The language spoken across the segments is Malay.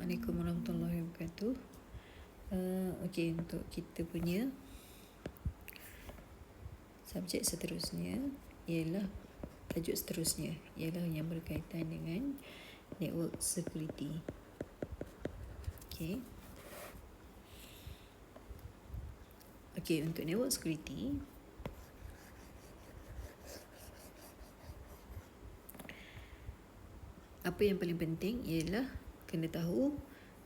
Assalamualaikum warahmatullahi wabarakatuh. Okey, untuk kita punya subjek seterusnya ialah tajuk seterusnya ialah yang berkaitan dengan network security. Okey. Okey, untuk network security apa yang paling penting ialah kena tahu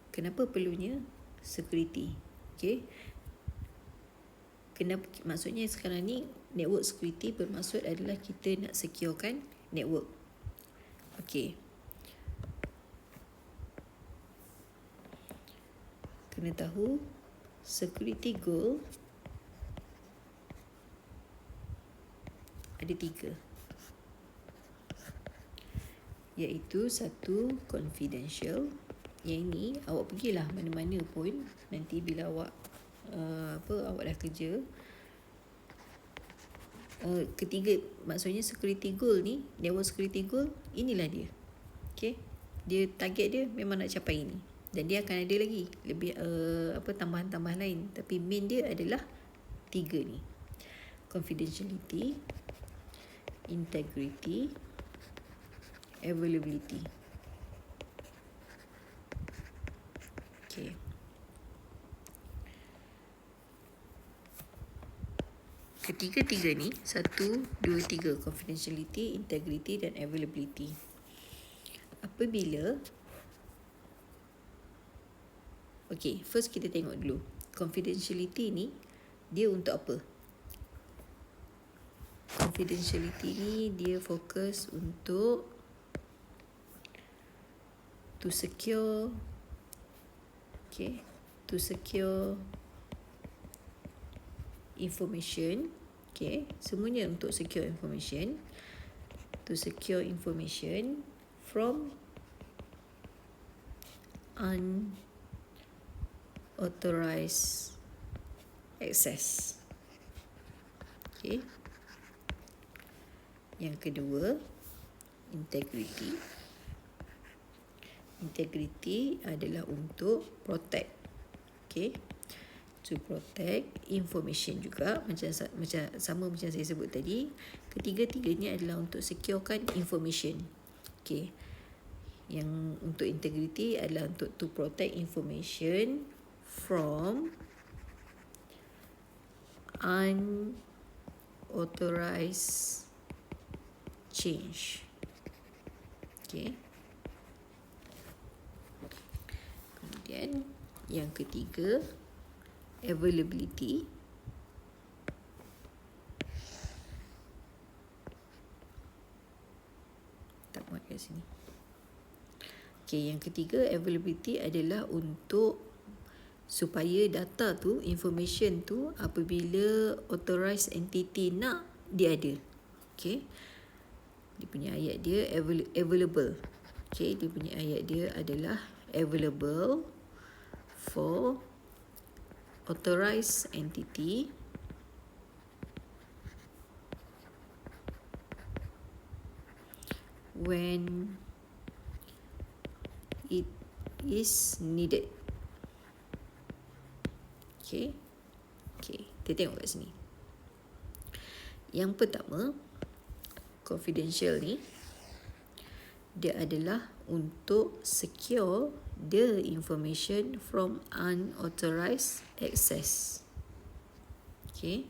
kenapa perlunya security. Okey. Kenapa, maksudnya sekarang ni network security bermaksud adalah kita nak securekan network. Okey. Kena tahu security goal ada 3, iaitu 1, confidential. Yang ini awak pergilah mana-mana pun nanti bila awak awak dah kerja. Ketiga, maksudnya security goal ni, network security goal, inilah dia. Okay, dia target dia memang nak capai ini, dan dia akan ada lagi lebih tambahan-tambahan lain, tapi main dia adalah 3 ni: confidentiality, integrity, availability. Okay. Ketiga-tiga ni 1, 2, 3, confidentiality, integrity dan availability. Apabila okay, first kita tengok dulu confidentiality ni dia untuk apa. Confidentiality ni dia fokus untuk to secure information. Okay, semuanya untuk secure information, to secure information from unauthorized access. Okay. Yang kedua, integrity. Integrity adalah untuk protect. Okay, to protect information juga, macam saya sebut tadi. Ketiga-tiganya adalah untuk securekan information. Okay, yang untuk integrity adalah untuk to protect information from unauthorized change. Okay. Kemudian yang ketiga, availability. Tak buat kat sini. Okay, yang ketiga, availability adalah untuk supaya data tu, information tu, apabila authorized entity nak, dia ada. Okay, dia punya ayat dia available. Okay, dia punya ayat dia adalah available for authorized entity when it is needed. Okay. Kita tengok kat sini. Yang pertama, confidential ni dia adalah untuk secure the information from unauthorized access. Okay.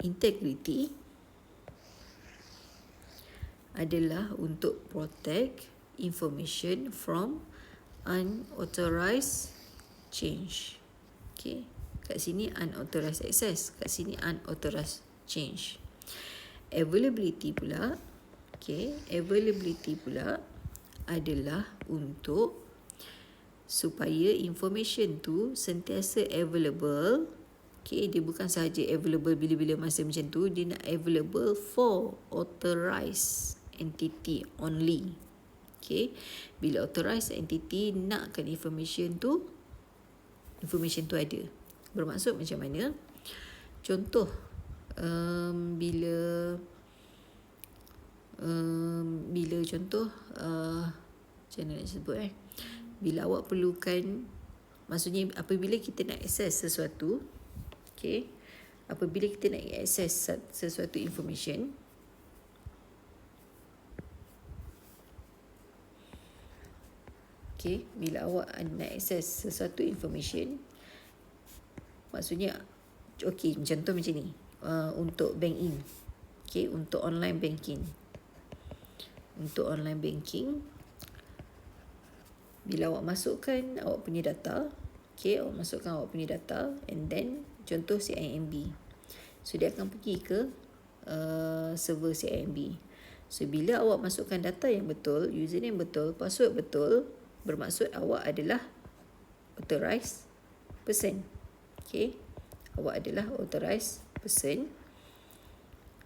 Integrity adalah untuk protect information from unauthorized change. Okay, kat sini unauthorized access, kat sini unauthorized change. Availability pula, availability pula adalah untuk supaya information tu sentiasa available. Okay, dia bukan sahaja available bila-bila masa macam tu, dia nak available for authorized entity only. Okay, bila authorized entity nakkan information tu ada. Bermaksud macam mana? Contoh, bila contoh Macam mana nak sebut bila awak perlukan, maksudnya apabila kita nak akses sesuatu, okay, apabila kita nak akses sesuatu information, okay, bila awak nak akses sesuatu information, maksudnya, okay, contoh macam ni, untuk bank in, okay, untuk online banking. Untuk online banking, bila awak masukkan awak punya data, okay, awak masukkan awak punya data, and then contoh CIMB. So dia akan pergi ke server CIMB. So bila awak masukkan data yang betul, username betul, password betul, bermaksud awak adalah authorized person. Okay, awak adalah authorized person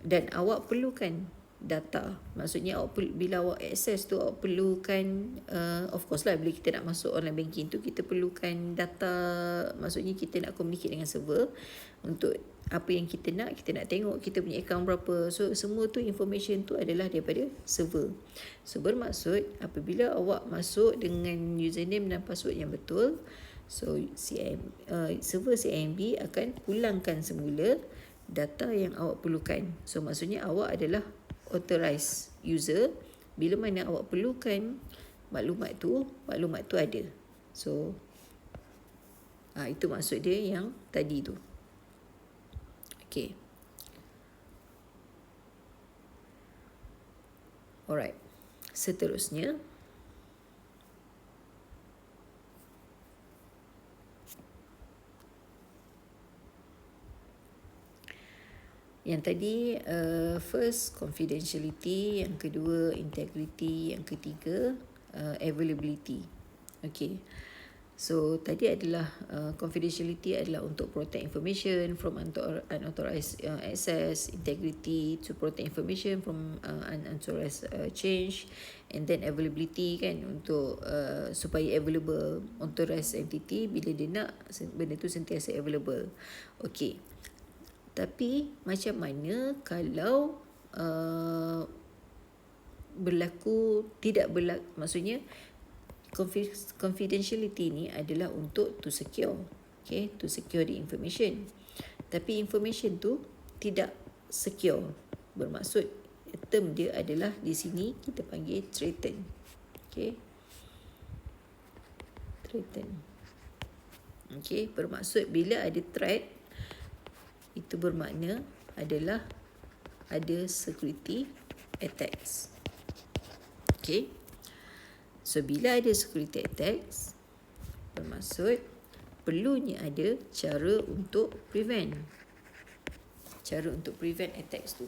dan awak perlukan data. Maksudnya bila awak access tu, awak perlukan, of course lah, bila kita nak masuk online banking tu, kita perlukan data. Maksudnya kita nak communicate dengan server untuk apa yang kita nak tengok kita punya account berapa. So semua tu, information tu adalah daripada server. So bermaksud apabila awak masuk dengan username dan password yang betul, so server CIMB akan pulangkan semula data yang awak perlukan. So maksudnya awak adalah authorized user. Bila mana awak perlukan maklumat tu ada. So itu maksud dia yang tadi tu. Okay. Alright. Seterusnya, yang tadi first confidentiality, yang kedua integrity, yang ketiga availability. Okay. So tadi adalah confidentiality adalah untuk protect information from unauthorized access, integrity to protect information from unauthorized change, and then availability kan, untuk supaya available. Authorized entity bila dia nak benda tu sentiasa available. Okay. Tapi macam mana kalau maksudnya confidentiality ni adalah untuk to secure, okay, to secure the information. Tapi information tu tidak secure. Bermaksud term dia adalah di sini kita panggil threaten. Okay, threaten. Okay, bermaksud bila ada threat, itu bermakna adalah ada security attacks. Okay. So bila ada security attacks, bermaksud perlunya ada cara untuk prevent. Cara untuk prevent attacks tu.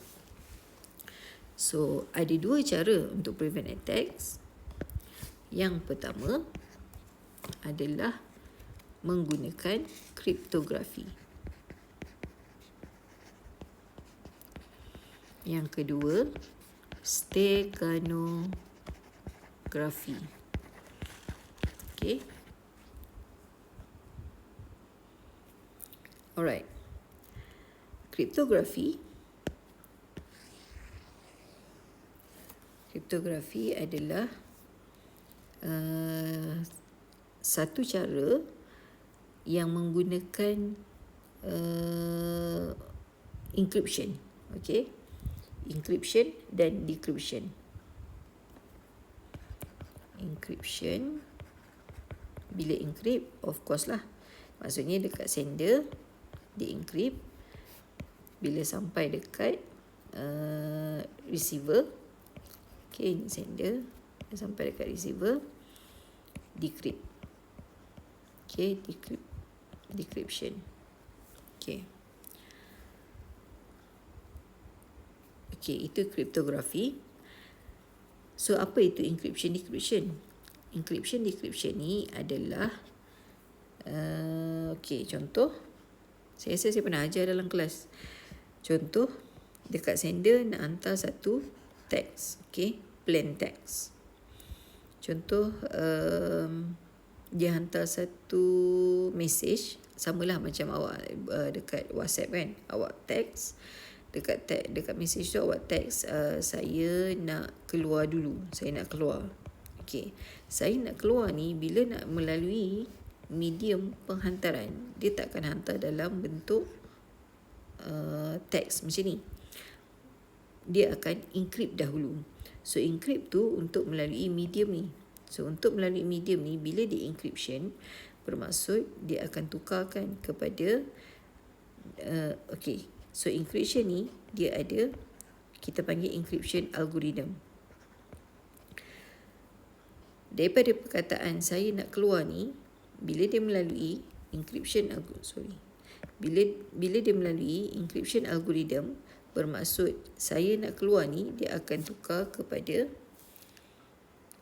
So ada dua cara untuk prevent attacks. Yang pertama adalah menggunakan kriptografi. Yang kedua, steganography. Okay. Alright. Kriptografi adalah satu cara yang menggunakan encryption. Okay. Encryption dan decryption. Encryption, bila encrypt, of course lah, maksudnya dekat sender di encrypt, bila sampai dekat receiver, okay, sender sampai dekat receiver, decrypt. Okay, decryption. Okay. Okay, itu kriptografi. So apa itu encryption, decryption? Encryption, decryption ni adalah okay, contoh saya rasa saya pernah ajar dalam kelas. Contoh, dekat sender nak hantar satu teks, okay, plain text. Contoh dia hantar satu message, samalah macam awak dekat WhatsApp kan, awak teks. Dekat message tu awak teks, saya nak keluar dulu, saya nak keluar. Okey, saya nak keluar ni, bila nak melalui medium penghantaran, dia tak akan hantar dalam bentuk teks macam ni. Dia akan encrypt dahulu. So encrypt tu untuk melalui medium ni. So untuk melalui medium ni, bila dia encryption, bermaksud dia akan tukarkan kepada so encryption ni dia ada, kita panggil encryption algorithm. Daripada perkataan saya nak keluar ni, bila dia melalui bila dia melalui encryption algorithm, bermaksud saya nak keluar ni, dia akan tukar kepada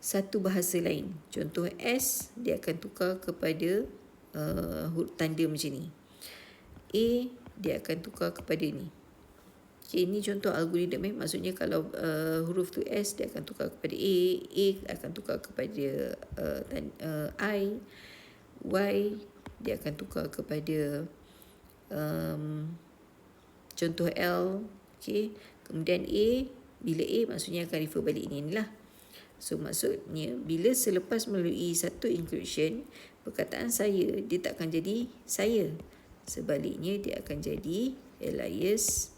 satu bahasa lain. Contoh S, dia akan tukar kepada tanda macam ni. A, dia akan tukar kepada ni. Okay, ini contoh algoritma. Maksudnya kalau huruf tu S, dia akan tukar kepada A akan tukar kepada I, Y, dia akan tukar kepada contoh L. Okay. Kemudian A, bila A maksudnya akan refer balik ni lah. So maksudnya bila selepas melalui satu encryption, perkataan saya dia tak akan jadi saya. Sebaliknya dia akan jadi alias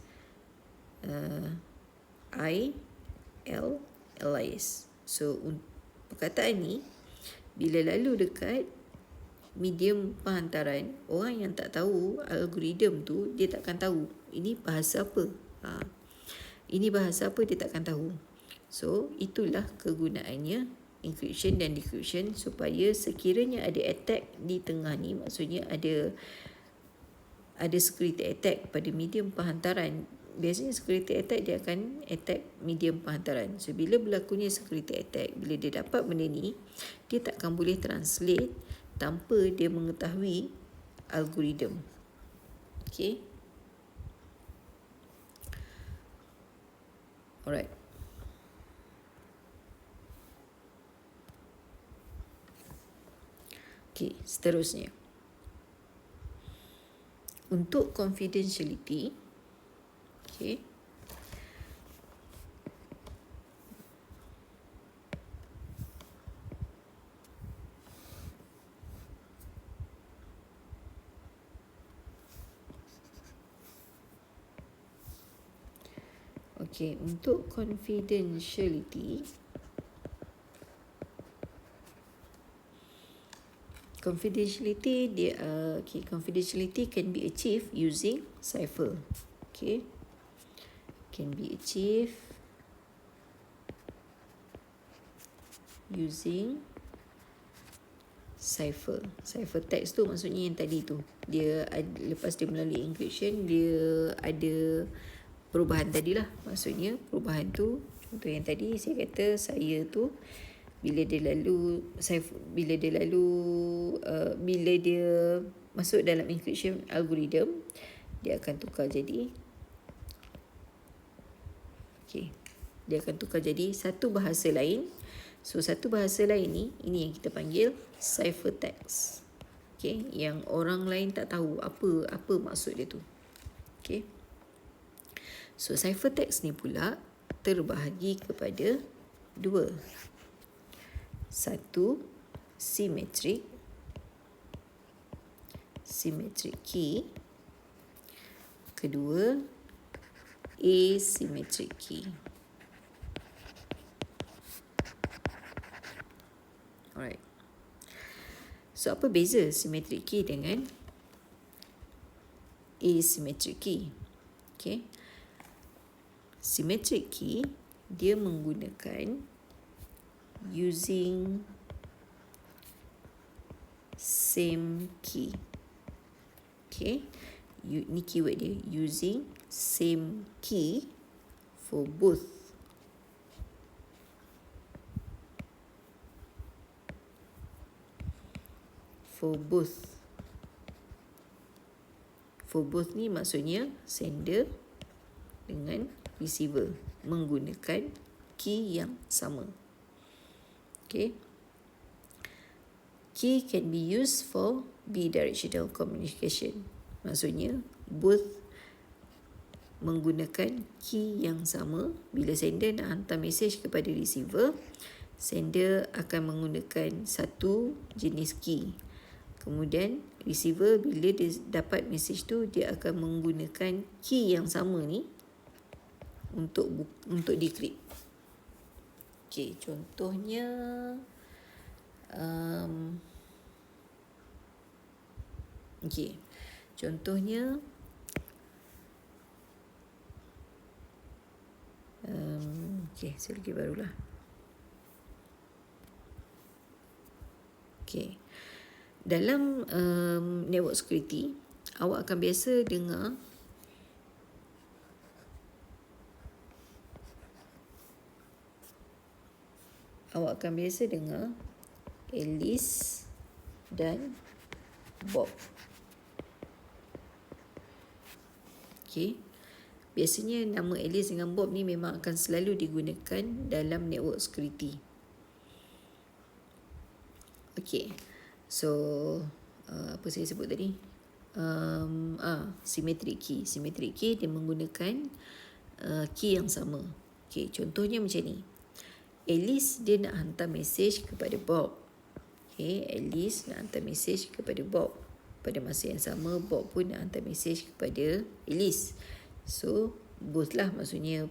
alias. So perkataan ni bila lalu dekat medium penghantaran, orang yang tak tahu algoritma tu, dia takkan tahu ini bahasa apa. Ini bahasa apa, dia takkan tahu. So itulah kegunaannya encryption dan decryption, supaya sekiranya ada attack di tengah ni, maksudnya ada security attack pada medium penghantaran. Biasanya security attack dia akan attack medium penghantaran. So bila berlakunya security attack, bila dia dapat benda ni, dia takkan boleh translate tanpa dia mengetahui algoritma. Okay. Alright. Okay, seterusnya. Untuk confidentiality, okay, untuk confidentiality dia confidentiality can be achieved using cipher. Okay, can be achieved using cipher text tu maksudnya yang tadi tu, dia lepas dia melalui encryption, dia ada perubahan tadilah. Maksudnya perubahan tu, contoh yang tadi saya kata saya tu, bila dia masuk dalam encryption algorithm, dia akan tukar jadi dia akan tukar jadi satu bahasa lain. So satu bahasa lain ni, ini yang kita panggil cipher text. Okay, yang orang lain tak tahu apa maksud dia tu. Okay. So cipher text ni pula terbahagi kepada dua. Satu, symmetric key. Kedua, asymmetric key. Alright. So apa beza symmetric key dengan asymmetric key? Okay. Symmetric key dia menggunakan using same key. Okay, ni keyword dia, using same key for both. For both ni maksudnya sender dengan receiver menggunakan key yang sama. Okay. Key can be used for bidirectional communication. Maksudnya both menggunakan key yang sama. Bila sender nak hantar mesej kepada receiver, sender akan menggunakan satu jenis key. Kemudian receiver bila dia dapat message tu, dia akan menggunakan key yang sama ni untuk decrypt. Okey, contohnya okey. Contohnya okey, saya lagi barulah. Okey. Dalam network security, awak akan biasa dengar Alice dan Bob. Okey. Biasanya nama Alice dengan Bob ni memang akan selalu digunakan dalam network security. Okey. So, apa saya sebut tadi? Symmetric key. Symmetric key dia menggunakan key yang sama. Okey, contohnya macam ni. Alice dia nak hantar mesej kepada Bob. Okay, Alice nak hantar mesej kepada Bob. Pada masa yang sama, Bob pun nak hantar mesej kepada Alice. So, both lah maksudnya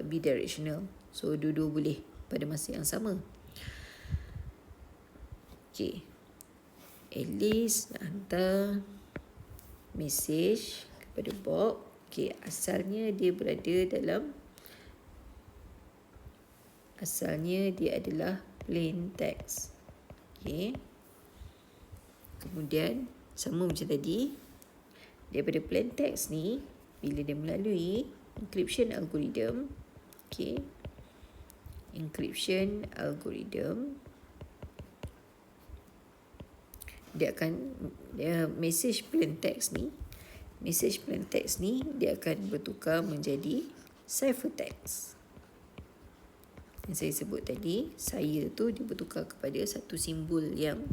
bidirectional. So, dua-dua boleh pada masa yang sama. Okay. Alice nak hantar mesej kepada Bob. Okay, asalnya dia adalah plain text. Okay. Kemudian sama macam tadi, daripada plain text ni, bila dia melalui encryption algorithm, okay, encryption algorithm, dia akan message plain text ni dia akan bertukar menjadi ciphertext. Yang saya sebut tadi, saya tu dia bertukar kepada satu simbol yang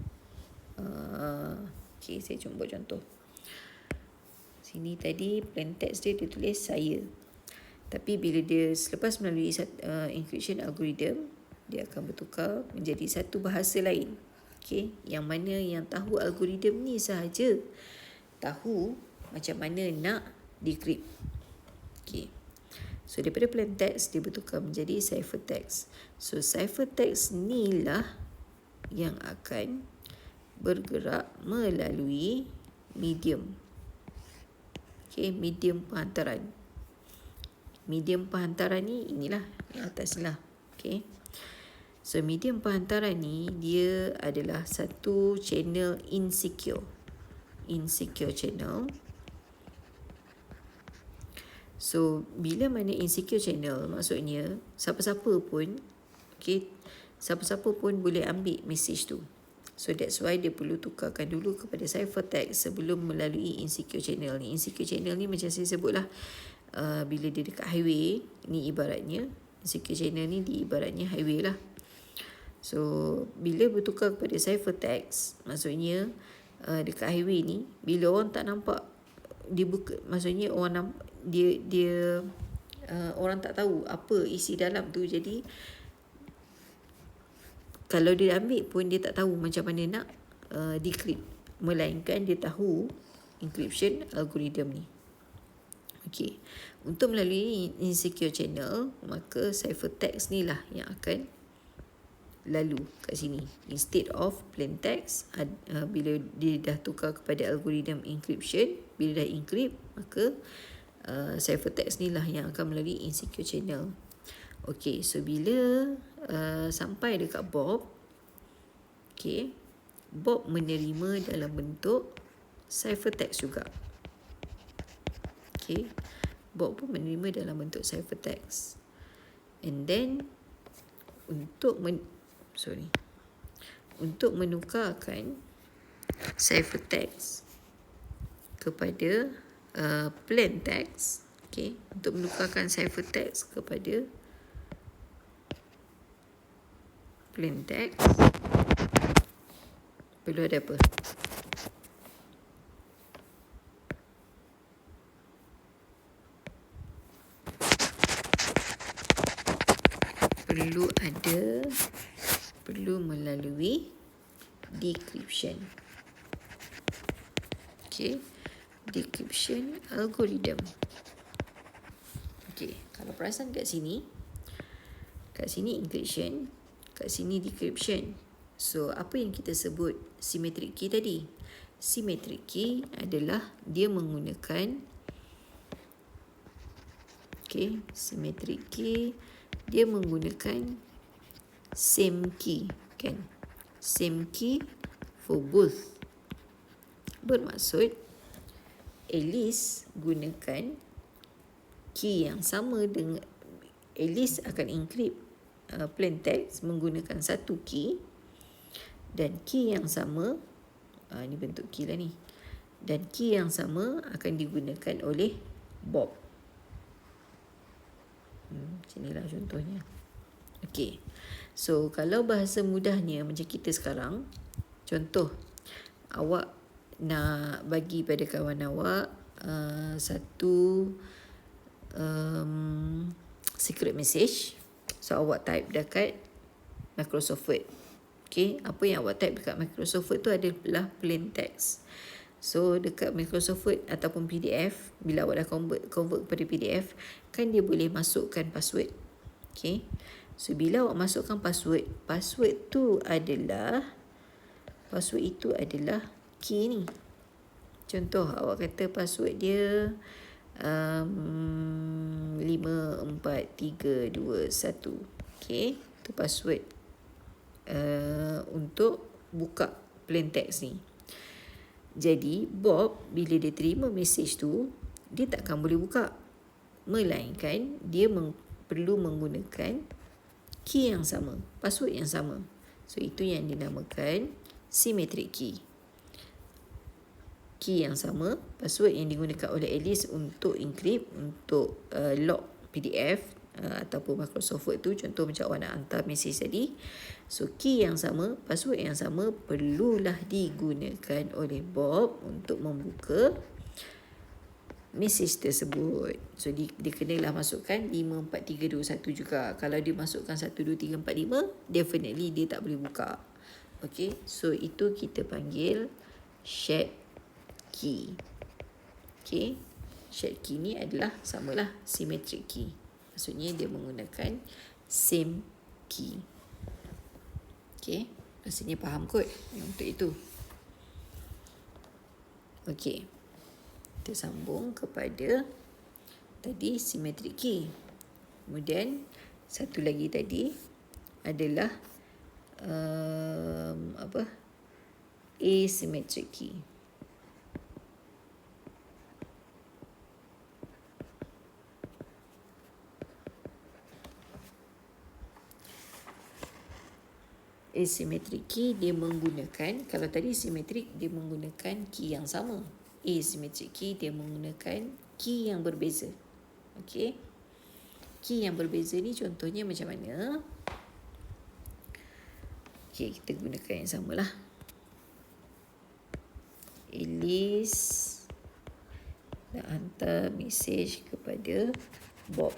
okay, saya cuba buat contoh. Sini tadi plain text dia tulis saya. Tapi bila dia selepas melalui encryption algorithm, dia akan bertukar menjadi satu bahasa lain. Okay, yang mana yang tahu algorithm ni sahaja tahu macam mana nak decrypt. Okay. So, daripada plain text, dia bertukar menjadi ciphertext. So, ciphertext ni lah yang akan bergerak melalui medium. Okay, medium penghantaran. Medium penghantaran ni, inilah yang atas lah. Okay. So, medium penghantaran ni, dia adalah satu channel insecure channel. So, bila mana insecure channel, maksudnya siapa-siapa pun boleh ambil message tu. So, that's why dia perlu tukarkan dulu kepada ciphertext sebelum melalui insecure channel ni. Insecure channel ni macam saya sebut lah, bila dia dekat highway, ni ibaratnya, insecure channel ni ibaratnya highway lah. So, bila bertukar kepada ciphertext, maksudnya dekat highway ni, bila orang tak nampak, dibuka, maksudnya orang orang tak tahu apa isi dalam tu. Jadi kalau dia ambil pun dia tak tahu macam mana nak decrypt, melainkan dia tahu encryption algorithm ni. Okey, untuk melalui insecure channel, maka ciphertext ni lah yang akan lalu kat sini. Instead of plain text, bila dia dah tukar kepada algorithm encryption, bila dah encrypt, maka ciphertext ni lah yang akan melalui insecure channel. Okay, so bila sampai dekat Bob, okay, Bob menerima dalam bentuk ciphertext juga. Okay, Bob pun menerima dalam bentuk ciphertext. And then untuk menukarkan ciphertext kepada plain text, okay, untuk menukarkan ciphertext kepada plain text, perlu ada apa? Perlu ada perlu melalui decryption. Okay, decryption algorithm. Okay, kalau perasan kat sini encryption, kat sini decryption. So, apa yang kita sebut symmetric key tadi? Symmetric key adalah dia menggunakan symmetric key dia menggunakan same key, kan? Same key for both. Bermaksud Alice gunakan key yang sama dengan Alice akan encrypt plain text menggunakan satu key, dan key yang sama ni bentuk key lah ni, dan key yang sama akan digunakan oleh Bob. Sinilah contohnya. Okay, so kalau bahasa mudahnya macam kita sekarang, contoh awak nak bagi pada kawan awak satu secret message. So awak type dekat Microsoft Word. Okay, apa yang awak type dekat Microsoft Word tu adalah plain text. So dekat Microsoft Word ataupun PDF, bila awak dah convert kepada PDF, kan dia boleh masukkan password. Okay, so bila awak masukkan password itu adalah key ni. Contoh awak kata password dia 5, 4, 3, 2, 1. Okay, itu password untuk buka plain text ni. Jadi Bob bila dia terima message tu, dia takkan boleh buka, melainkan dia perlu menggunakan key yang sama, password yang sama. So itu yang dinamakan symmetric key. Key yang sama, password yang digunakan oleh Alice untuk encrypt, untuk lock PDF ataupun Microsoft Word tu, contoh macam awak nak hantar message tadi. So key yang sama, password yang sama perlulah digunakan oleh Bob untuk membuka message tersebut. So dia kenalah masukkan 5, 4, 3, 2, 1 juga. Kalau dia masukkan 1, 2, 3, 4, 5, definitely dia tak boleh buka. Okay, so itu kita panggil shared key. Okay, shared key ni adalah samalah symmetric key. Maksudnya dia menggunakan same key. Okay, rasanya faham kot yang untuk itu. Okay, kita sambung kepada tadi symmetric key. Kemudian satu lagi tadi adalah asymmetric key. Asymmetric key dia menggunakan, kalau tadi symmetric dia menggunakan key yang sama. Asymmetric key dia menggunakan key yang berbeza. Okay, key yang berbeza ni contohnya macam mana? Okay, kita gunakan yang samalah. Alice nak hantar mesej kepada Bob.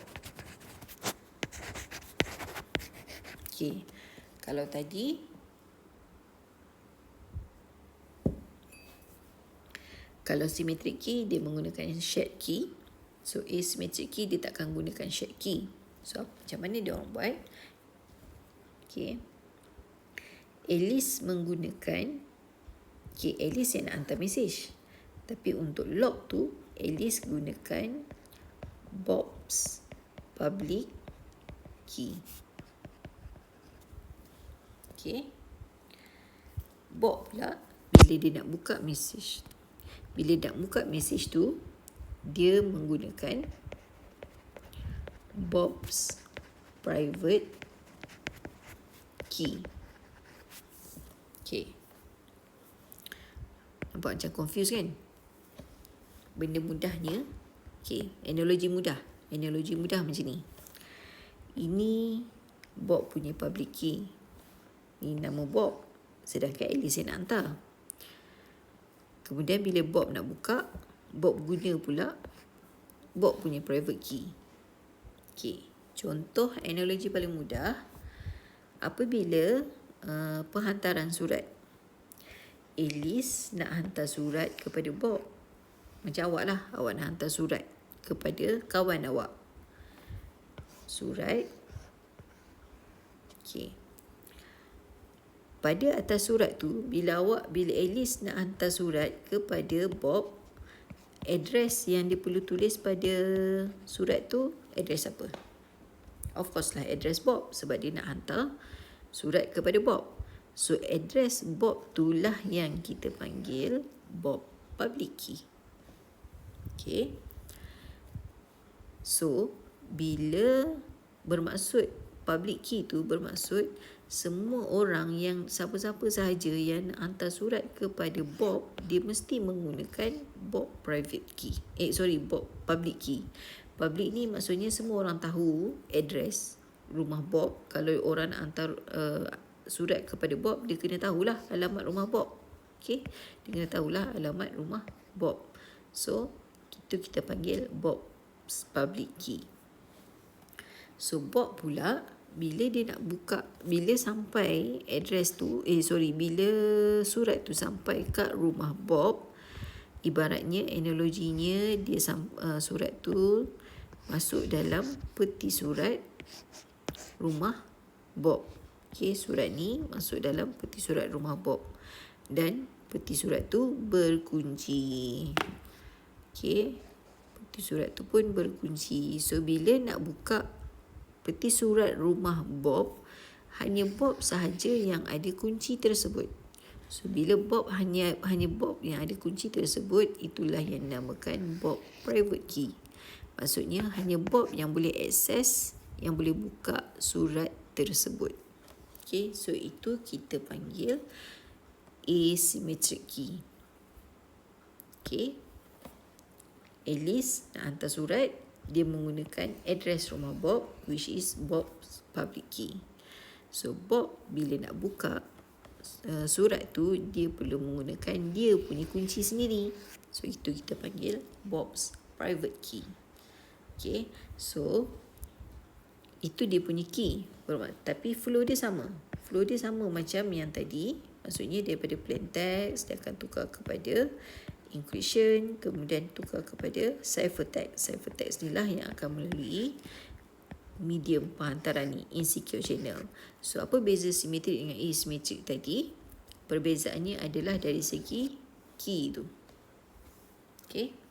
Okay, kalau tadi symmetric key dia menggunakan shared key. So asymmetric key dia takkan gunakan shared key. So macam mana dia orang buat? Okay, Alice menggunakan Alice yang nak hantar mesej, tapi untuk lock tu Alice gunakan Bob's public key. Okay, Bob pula bila dia nak buka mesej, tu dia menggunakan Bob's private key. Okay, nampak macam confused kan? Benda mudahnya, okay, analogi mudah macam ni. Ini Bob punya public key. Ini nama Bob, sedangkan Alice yang nak hantar. Kemudian bila Bob nak buka, Bob guna pula Bob punya private key. Okay, contoh analogi paling mudah, apabila penghantaran surat. Alice nak hantar surat kepada Bob. Macam awak lah, awak nak hantar surat kepada kawan awak. Surat. Okey. Pada atas surat tu, bila Alice nak hantar surat kepada Bob, address yang dia perlu tulis pada surat tu, address apa? Of course lah address Bob, sebab dia nak hantar surat kepada Bob. So address Bob tu lah yang kita panggil Bob public key. Okay. So bila bermaksud public key tu bermaksud semua orang yang siapa-siapa sahaja yang hantar surat kepada Bob, dia mesti menggunakan Bob private key. Bob public key. Public ni maksudnya semua orang tahu address rumah Bob. Kalau orang nak hantar surat kepada Bob, dia kena tahulah alamat rumah Bob. Okay? Dia kena tahulah alamat rumah Bob. So, itu kita panggil Bob's public key. So, Bob pula, bila dia nak buka, bila sampai address tu, bila surat tu sampai kat rumah Bob, ibaratnya analoginya dia surat tu masuk dalam peti surat rumah Bob. Okay, surat ni masuk dalam peti surat rumah Bob. Dan peti surat tu berkunci. Okay, peti surat tu pun berkunci. So, bila nak buka peti surat rumah Bob, hanya Bob sahaja yang ada kunci tersebut. So, bila Bob hanya Bob yang ada kunci tersebut, itulah yang dinamakan Bob private key. Maksudnya, hanya Bob yang boleh akses, yang boleh buka surat tersebut. Okay, so itu kita panggil asymmetric key. Okay, Alice nak hantar surat, dia menggunakan address rumah Bob, which is Bob's public key. So, Bob bila nak buka surat tu, dia perlu menggunakan dia punya kunci sendiri. So, itu kita panggil Bob's private key. Okay, so itu dia punya key. Tapi flow dia sama. Flow dia sama macam yang tadi. Maksudnya daripada plain text, dia akan tukar kepada encryption, kemudian tukar kepada ciphertext. Ciphertext ni lah yang akan melalui medium penghantaran ni, insecure channel. So, apa beza simetrik dengan asymmetric tadi? Perbezaannya adalah dari segi key tu. Okay.